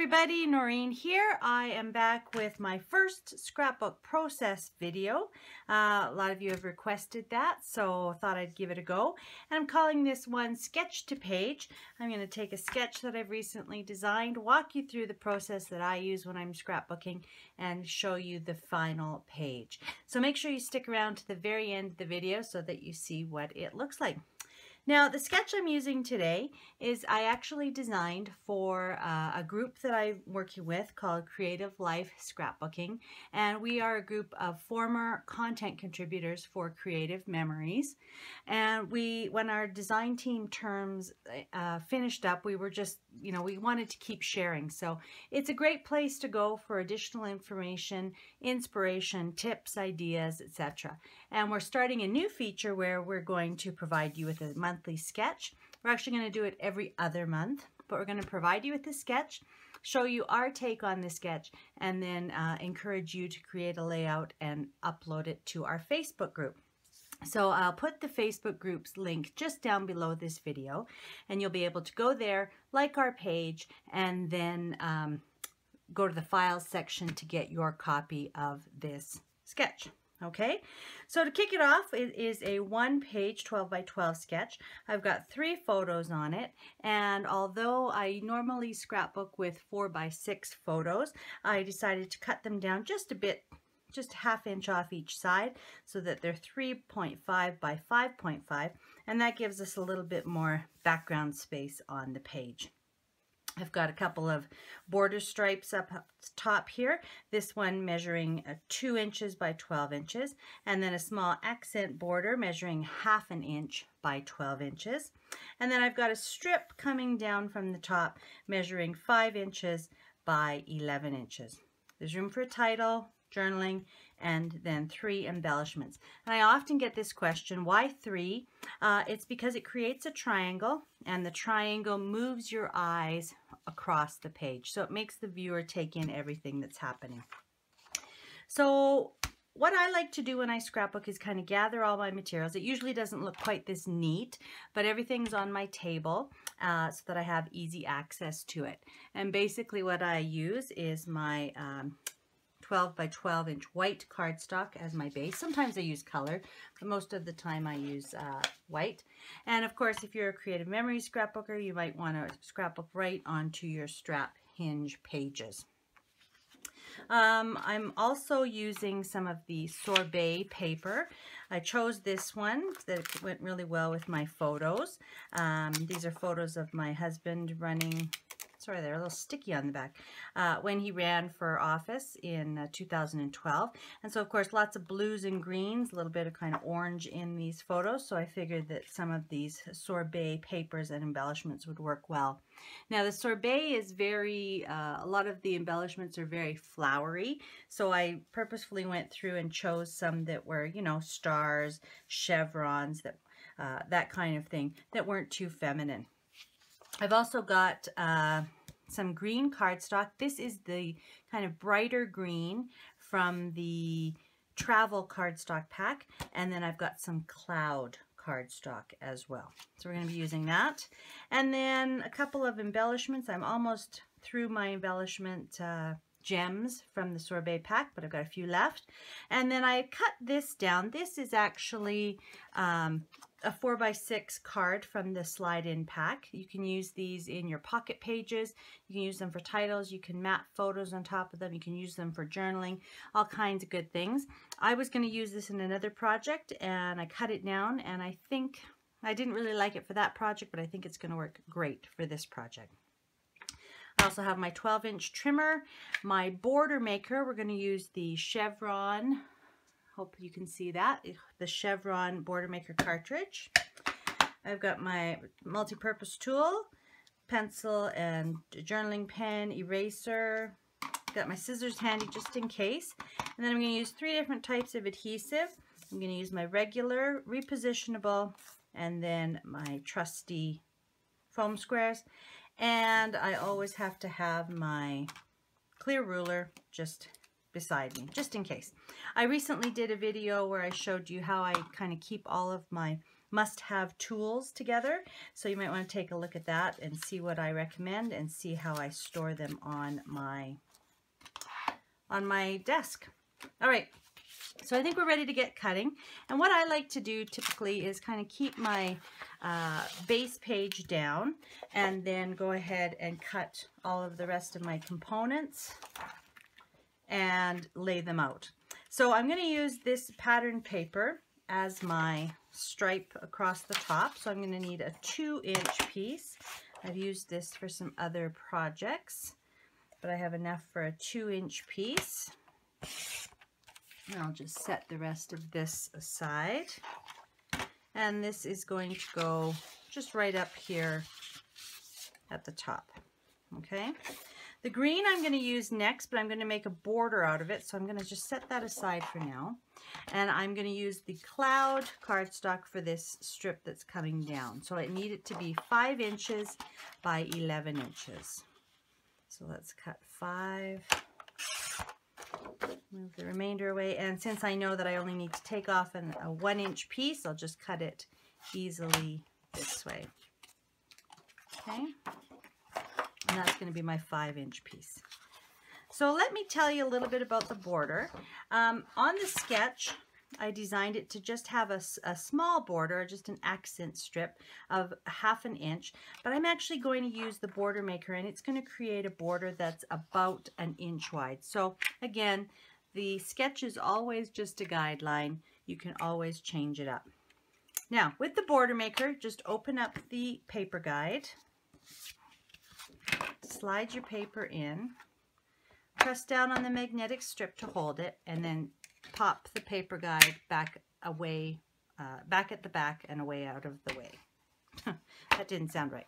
everybody, Noreen here. I am back with my first scrapbook process video. A lot of you have requested that, so I thought I'd give it a go. And I'm calling this one Sketch to Page. I'm going to take a sketch that I've recently designed, walk you through the process that I use when I'm scrapbooking, and show you the final page. So make sure you stick around to the very end of the video so that you see what it looks like. Now, the sketch I'm using today is I actually designed for a group that I'm working with called Creative Life Scrapbooking, and we are a group of former content contributors for Creative Memories. And when our design team terms finished up, we were just, we wanted to keep sharing. So it's a great place to go for additional information, inspiration, tips, ideas, etc. And we're starting a new feature where we're going to provide you with a monthly sketch. We're actually going to do it every other month, but we're going to provide you with the sketch, show you our take on the sketch, and then encourage you to create a layout and upload it to our Facebook group. So I'll put the Facebook group's link just down below this video, and you'll be able to go there, like our page, and then go to the files section to get your copy of this sketch. Okay, so to kick it off, it is a one-page 12 by 12 sketch. I've got 3 photos on it, and although I normally scrapbook with 4 by 6 photos, I decided to cut them down just a bit, just ½ inch off each side, so that they're 3.5 by 5.5, and that gives us a little bit more background space on the page. I've got a couple of border stripes up top here, this one measuring 2 inches by 12 inches, and then a small accent border measuring ½ inch by 12 inches. And then I've got a strip coming down from the top measuring 5 inches by 11 inches. There's room for a title, journaling, and then 3 embellishments. And I often get this question, why 3? It's because it creates a triangle, and the triangle moves your eyes across the page, so it makes the viewer take in everything that's happening. So what I like to do when I scrapbook is kind of gather all my materials. It usually doesn't look quite this neat, but everything's on my table so that I have easy access to it. And basically what I use is my 12 by 12 inch white cardstock as my base. Sometimes I use color, but most of the time I use white. And of course, if you're a Creative Memories scrapbooker, you might want to scrapbook right onto your strap hinge pages. I'm also using some of the Sorbet paper. I chose this one that went really well with my photos. These are photos of my husband running, sorry, they're a little sticky on the back, when he ran for office in 2012. And so, of course, lots of blues and greens, a little bit of kind of orange in these photos. So I figured that some of these Sorbet papers and embellishments would work well. Now, the Sorbet is very, a lot of the embellishments are very flowery. So I purposefully went through and chose some that were, stars, chevrons, that kind of thing, that weren't too feminine. I've also got some green cardstock. This is the kind of brighter green from the travel cardstock pack. And then I've got some cloud cardstock as well. So we're going to be using that. And then a couple of embellishments. I'm almost through my embellishment gems from the Sorbet pack, but I've got a few left. And then I cut this down. This is actually a 4 by 6 card from the slide-in pack. You can use these in your pocket pages. You can use them for titles. You can map photos on top of them. You can use them for journaling, all kinds of good things. I was going to use this in another project, and I cut it down, and I think I didn't really like it for that project, but I think it's going to work great for this project. I also have my 12-inch trimmer, my border maker. We're going to use the chevron, hope you can see that, the chevron border maker cartridge. I've got my multi-purpose tool, pencil and journaling pen, eraser. Got my scissors handy just in case. And then I'm going to use 3 different types of adhesive. I'm going to use my regular, repositionable, and then my trusty foam squares. And I always have to have my clear ruler just beside me, just in case. I recently did a video where I showed you how I kind of keep all of my must-have tools together. So you might want to take a look at that and see what I recommend and see how I store them on my desk. All right. So I think we're ready to get cutting. And what I like to do typically is kind of keep my base page down and then go ahead and cut all of the rest of my components and lay them out. So I'm going to use this pattern paper as my stripe across the top. So I'm going to need a 2-inch piece. I've used this for some other projects, but I have enough for a 2-inch piece. And I'll just set the rest of this aside. And this is going to go just right up here at the top. Okay. The green I'm going to use next, but I'm going to make a border out of it. So I'm going to just set that aside for now. And I'm going to use the cloud cardstock for this strip that's coming down. So I need it to be 5 inches by 11 inches. So let's cut 5. Move the remainder away, and since I know that I only need to take off a 1-inch piece, I'll just cut it easily this way. Okay, and that's going to be my 5-inch piece. So let me tell you a little bit about the border. On the sketch, I designed it to just have a small border, just an accent strip of 1/2 inch, but I'm actually going to use the border maker, and it's going to create a border that's about 1 inch wide. So again, the sketch is always just a guideline. You can always change it up. Now, with the border maker, just open up the paper guide, slide your paper in, press down on the magnetic strip to hold it, and then pop the paper guide back away, back at the back and away out of the way. That didn't sound right.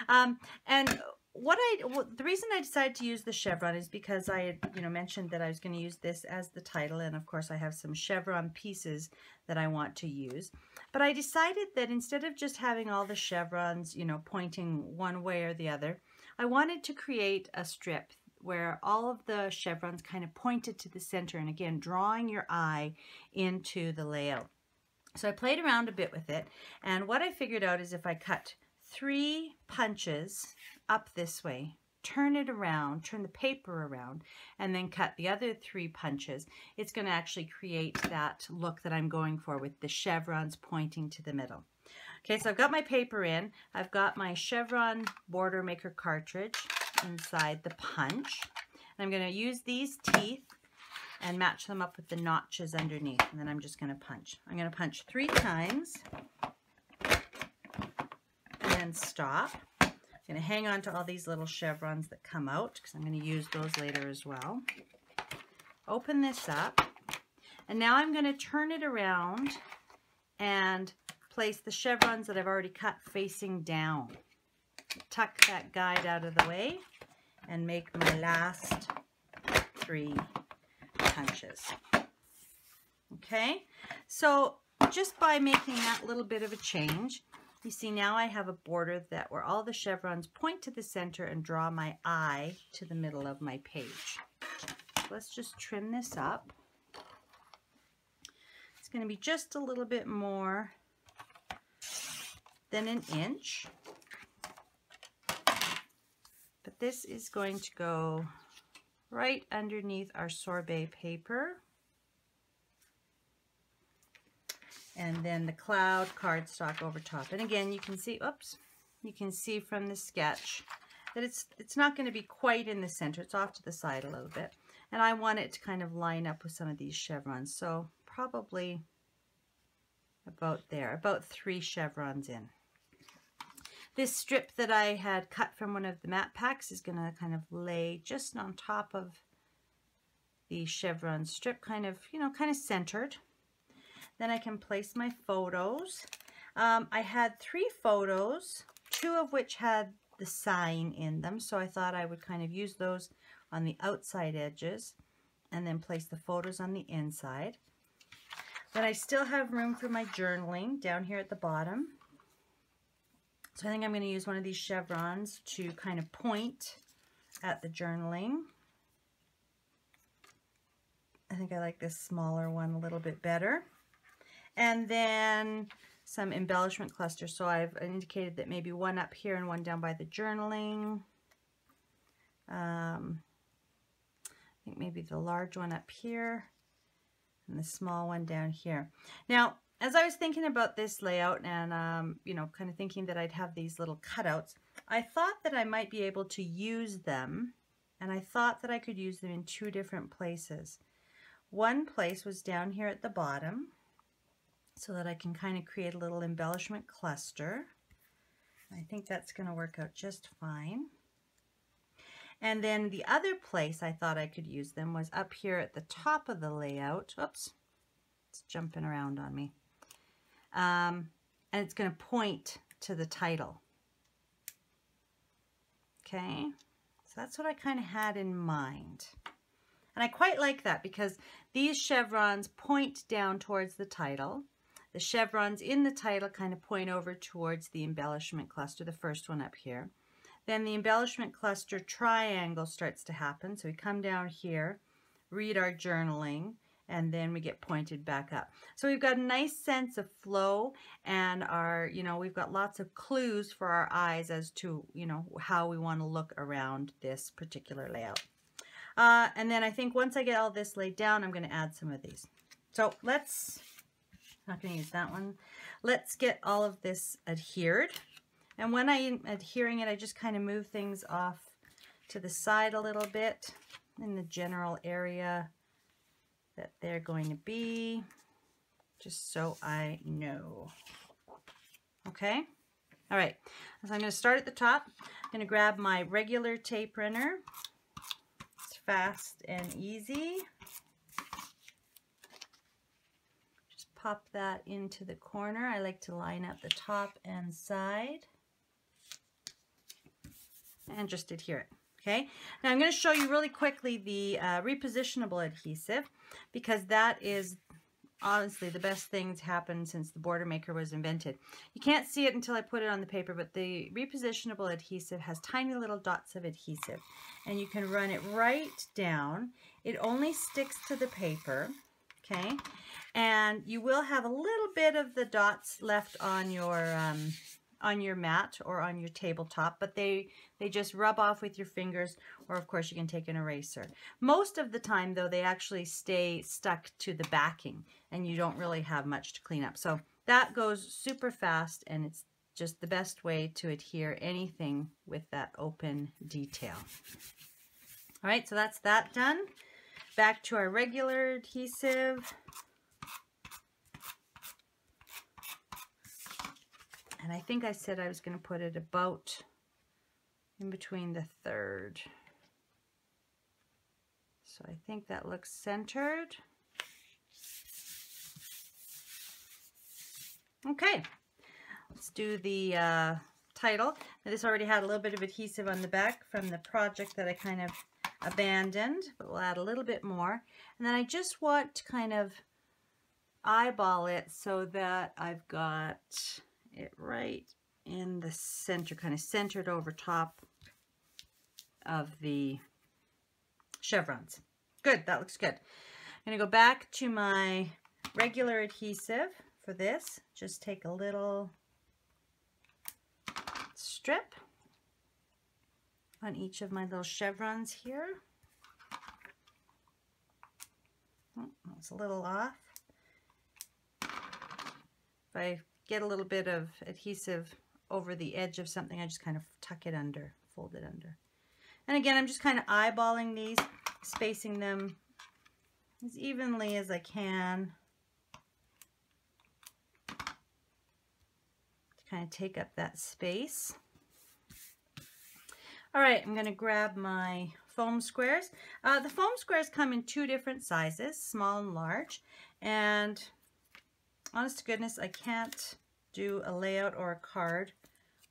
And the reason I decided to use the chevron is because I had, mentioned that I was going to use this as the title, and of course I have some chevron pieces that I want to use. But I decided that instead of just having all the chevrons, pointing one way or the other, I wanted to create a strip where all of the chevrons kind of pointed to the center, and again, drawing your eye into the layout. So I played around a bit with it, and what I figured out is if I cut 3 punches up this way, turn it around, turn the paper around, and then cut the other 3 punches, it's going to actually create that look that I'm going for with the chevrons pointing to the middle. Okay, so I've got my paper in, I've got my chevron border maker cartridge inside the punch, and I'm going to use these teeth and match them up with the notches underneath, and then I'm just going to punch. I'm going to punch 3 times and then stop. I'm going to hang on to all these little chevrons that come out because I'm going to use those later as well. Open this up, and now I'm going to turn it around and place the chevrons that I've already cut facing down. Tuck that guide out of the way and make my last 3 punches. Okay, so just by making that little bit of a change, you see now I have a border where all the chevrons point to the center and draw my eye to the middle of my page. So let's just trim this up. It's going to be just a little bit more than 1 inch. But this is going to go right underneath our sorbet paper. And then the cloud cardstock over top. And again, you can see, oops, you can see from the sketch that it's not going to be quite in the center. It's off to the side a little bit. And I want it to kind of line up with some of these chevrons. So probably about there, about 3 chevrons in. This strip that I had cut from one of the matte packs is going to kind of lay just on top of the chevron strip, kind of centered. Then I can place my photos. I had 3 photos, 2 of which had the sign in them, so I thought I would kind of use those on the outside edges and then place the photos on the inside. Then I still have room for my journaling down here at the bottom. So I think I'm going to use one of these chevrons to kind of point at the journaling. I think I like this smaller one a little bit better. And then some embellishment clusters. So I've indicated that maybe one up here and one down by the journaling. I think maybe the large one up here and the small one down here. Now, as I was thinking about this layout and, you know, kind of thinking that I'd have these little cutouts, I thought that I might be able to use them, and I thought that I could use them in two different places. One place was down here at the bottom, so that I can kind of create a little embellishment cluster. I think that's going to work out just fine. And then the other place I thought I could use them was up here at the top of the layout. Oops, it's jumping around on me. And it's going to point to the title. Okay, so that's what I kind of had in mind. And I quite like that because these chevrons point down towards the title. The chevrons in the title kind of point over towards the embellishment cluster, the first one up here. Then the embellishment cluster triangle starts to happen. So we come down here, read our journaling, and then we get pointed back up. So we've got a nice sense of flow, and our, you know, we've got lots of clues for our eyes as to, you know, how we want to look around this particular layout. And then I think once I get all this laid down, I'm going to add some of these. So let's, not going to use that one. Let's get all of this adhered. And when I'm adhering it, I just kind of move things off to the side a little bit in the general area that they're going to be, just so I know. Okay, all right, so I'm going to start at the top. I'm going to grab my regular tape runner. It's fast and easy. Just pop that into the corner. I like to line up the top and side and just adhere it. Okay, now I'm going to show you really quickly the repositionable adhesive, because that is honestly the best thing to happen since the border maker was invented. You can't see it until I put it on the paper, but the repositionable adhesive has tiny little dots of adhesive, and you can run it right down. It only sticks to the paper, okay, and you will have a little bit of the dots left on your mat or on your tabletop, but they just rub off with your fingers, or of course you can take an eraser. Most of the time though, they actually stay stuck to the backing and you don't really have much to clean up. So that goes super fast, and it's just the best way to adhere anything with that open detail. All right, so that's that done. Back to our regular adhesive. And I think I said I was going to put it about in between the third. So I think that looks centered. Okay, let's do the title. Now, this already had a little bit of adhesive on the back from the project that I kind of abandoned, but we'll add a little bit more. And then I just want to kind of eyeball it so that I've got it right in the center, kind of centered over top of the chevrons. Good, that looks good. I'm going to go back to my regular adhesive for this. Just take a little strip on each of my little chevrons here. Oh, that's a little off. If I get a little bit of adhesive over the edge of something, I just kind of tuck it under, fold it under. And again, I'm just kind of eyeballing these, spacing them as evenly as I can to kind of take up that space. All right, I'm going to grab my foam squares. The foam squares come in two different sizes, small and large, and honest to goodness, I can't do a layout or a card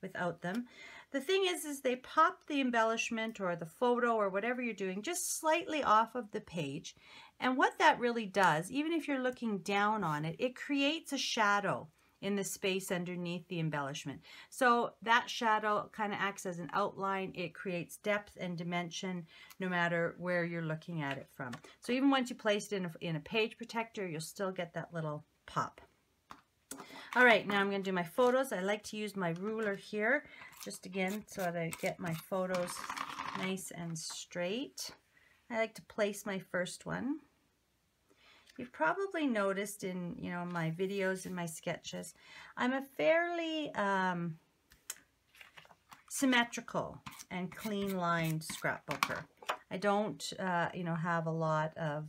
without them. The thing is they pop the embellishment or the photo or whatever you're doing just slightly off of the page. And what that really does, even if you're looking down on it, it creates a shadow in the space underneath the embellishment. So that shadow kind of acts as an outline. It creates depth and dimension no matter where you're looking at it from. So even once you place it in a page protector, you'll still get that little pop. All right, now I'm going to do my photos. I like to use my ruler here, just again, so that I get my photos nice and straight. I like to place my first one. You've probably noticed in, my videos and my sketches, I'm a fairly symmetrical and clean lined scrapbooker. I don't, have a lot of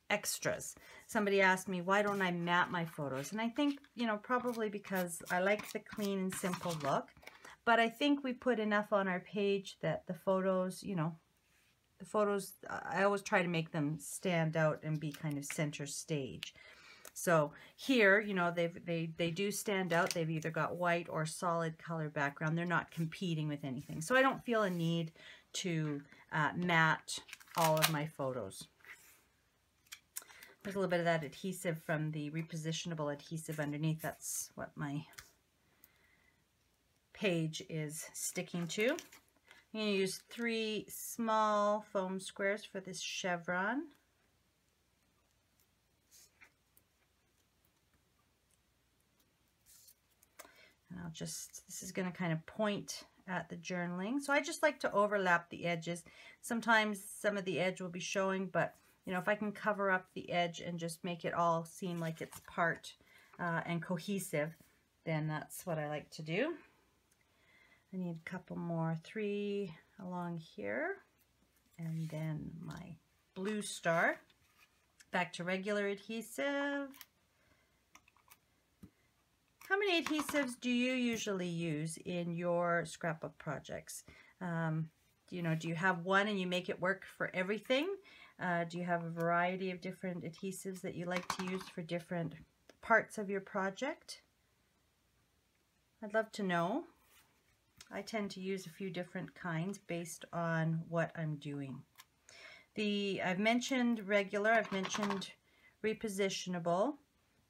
extras. Somebody asked me, why don't I mat my photos? And I think, probably because I like the clean and simple look. But I think we put enough on our page that the photos, I always try to make them stand out and be kind of center stage. So here, they do stand out. They've either got white or solid color background. They're not competing with anything. So I don't feel a need to mat all of my photos. There's a little bit of that adhesive from the repositionable adhesive underneath. That's what my page is sticking to. I'm going to use 3 small foam squares for this chevron. And this is going to kind of point at the journaling. So I just like to overlap the edges. Sometimes some of the edge will be showing, but if I can cover up the edge and just make it all seem like it's part and cohesive, then that's what I like to do. I need a couple more, 3 along here, and then my blue star. Back to regular adhesive. How many adhesives do you usually use in your scrapbook projects? Do you have one and you make it work for everything? Do you have a variety of different adhesives that you like to use for different parts of your project? I'd love to know. I tend to use a few different kinds based on what I'm doing. I've mentioned regular, I've mentioned repositionable,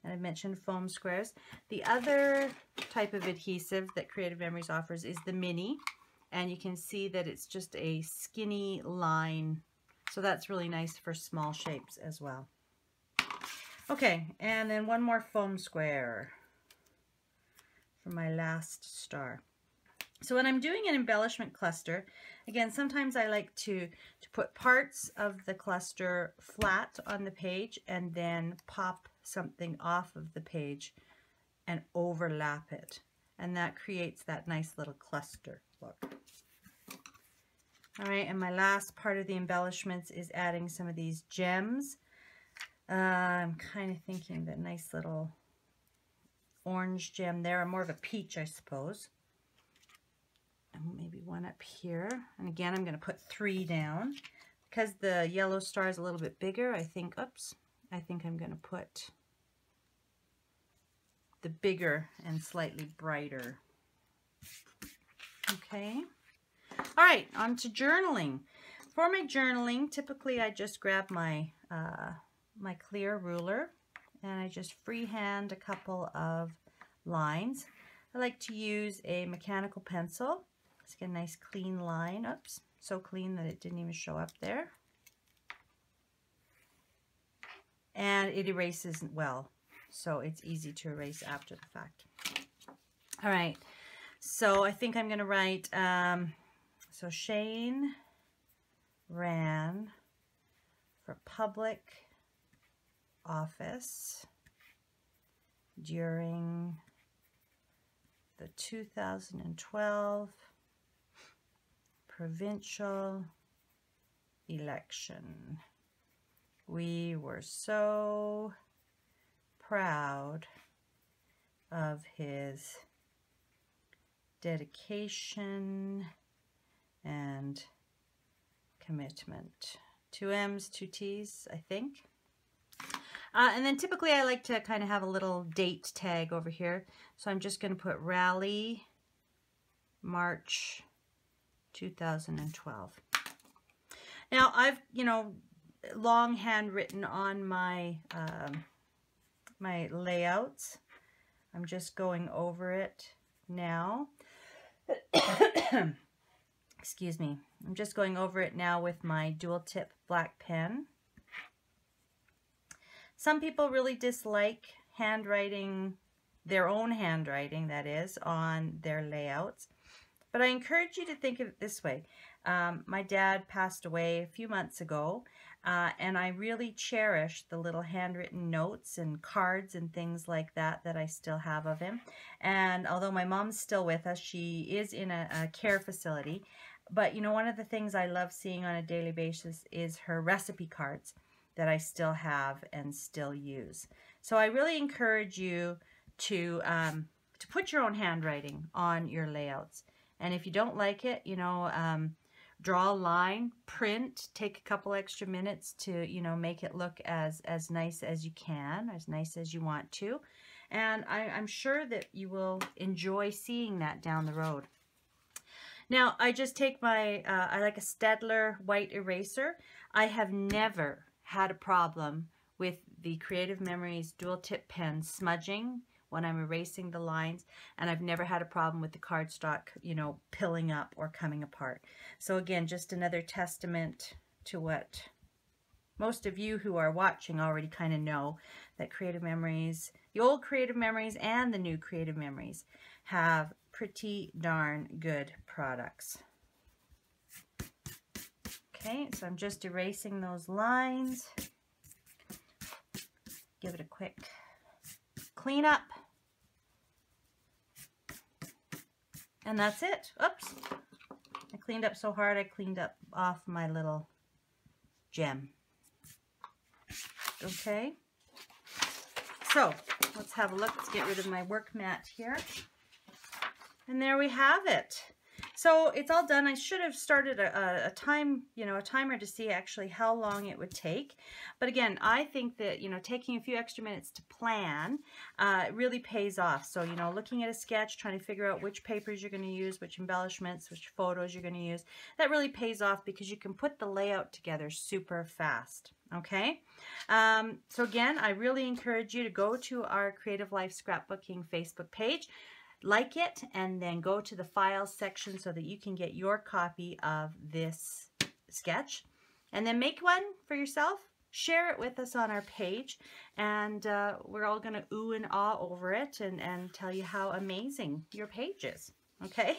and I've mentioned foam squares. The other type of adhesive that Creative Memories offers is the mini, and you can see that it's just a skinny line, so that's really nice for small shapes as well. Okay, and then one more foam square for my last star. So when I'm doing an embellishment cluster, again, sometimes I like to put parts of the cluster flat on the page and then pop something off of the page and overlap it. And that creates that nice little cluster look. All right, and my last part of the embellishments is adding some of these gems. I'm kind of thinking that nice little orange gem there, or more of a peach, I suppose. And maybe one up here. And again, I'm going to put 3 down. Because the yellow star is a little bit bigger, I think I'm going to put the bigger and slightly brighter. Okay. All right, on to journaling. For my journaling, typically I just grab my my clear ruler and I just freehand a couple of lines. I like to use a mechanical pencil. Let's get a nice clean line. Oops, so clean that it didn't even show up there. And it erases well, so it's easy to erase after the fact. All right, so I think I'm going to write, so Shane ran for public office during the 2012 provincial election. We were so proud of his dedication and commitment. 2 M's, 2 T's, I think. And then typically I like to kind of have a little date tag over here. So I'm just going to put Rally March 2012. Now I've, long handwritten on my my layouts. I'm just going over it now. Excuse me. I'm just going over it now with my dual tip black pen. Some people really dislike handwriting, their own handwriting, that is, on their layouts. But I encourage you to think of it this way. My dad passed away a few months ago, and I really cherish the little handwritten notes and cards and things like that that I still have of him. And although my mom's still with us, she is in a care facility. But you know, one of the things I love seeing on a daily basis is her recipe cards that I still have and still use. So I really encourage you to put your own handwriting on your layouts. And if you don't like it, you know, draw a line, print, take a couple extra minutes to, you know, make it look as nice as you can, as nice as you want to. And I'm sure that you will enjoy seeing that down the road. Now, I just take my, I like a Staedtler white eraser. I have never had a problem with the Creative Memories dual tip pen smudging when I'm erasing the lines, and I've never had a problem with the cardstock, you know, pilling up or coming apart. So again, just another testament to what most of you who are watching already kind of know, that Creative Memories, the old Creative Memories and the new Creative Memories, have pretty darn good products. Okay, so I'm just erasing those lines. Give it a quick clean up. And that's it. Oops. I cleaned up so hard I cleaned up off my little gem. Okay. So let's have a look. Let's get rid of my work mat here. And there we have it. So it's all done. I should have started a time, you know, a timer to see actually how long it would take. But again, I think that, you know, taking a few extra minutes to plan really pays off. So, you know, looking at a sketch, trying to figure out which papers you're going to use, which embellishments, which photos you're going to use, that really pays off because you can put the layout together super fast. Okay. So again, I really encourage you to go to our Creative Life Scrapbooking Facebook page, like it, and then go to the files section so that you can get your copy of this sketch, and then make one for yourself. Share it with us on our page, and we're all going to ooh and ah over it and tell you how amazing your page is. Okay.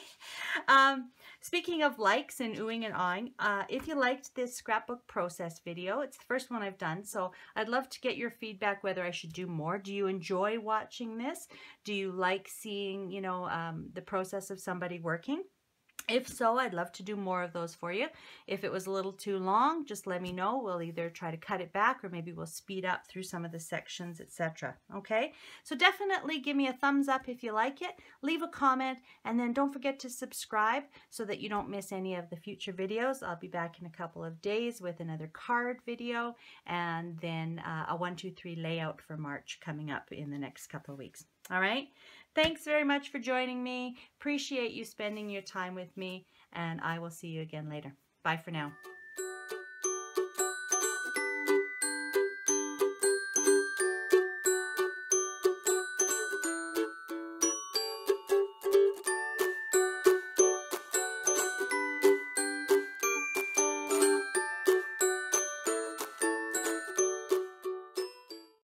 Speaking of likes and oohing and awing, if you liked this scrapbook process video, it's the first one I've done, so I'd love to get your feedback whether I should do more. Do you enjoy watching this? Do you like seeing, you know, the process of somebody working? If so, I'd love to do more of those for you. If it was a little too long, just let me know. We'll either try to cut it back or maybe we'll speed up through some of the sections, etc. Okay? So definitely give me a thumbs up if you like it. Leave a comment, and then don't forget to subscribe so that you don't miss any of the future videos. I'll be back in a couple of days with another card video, and then a 1, 2, 3 layout for March coming up in the next couple of weeks. All right? Thanks very much for joining me. Appreciate you spending your time with me, and I will see you again later. Bye for now.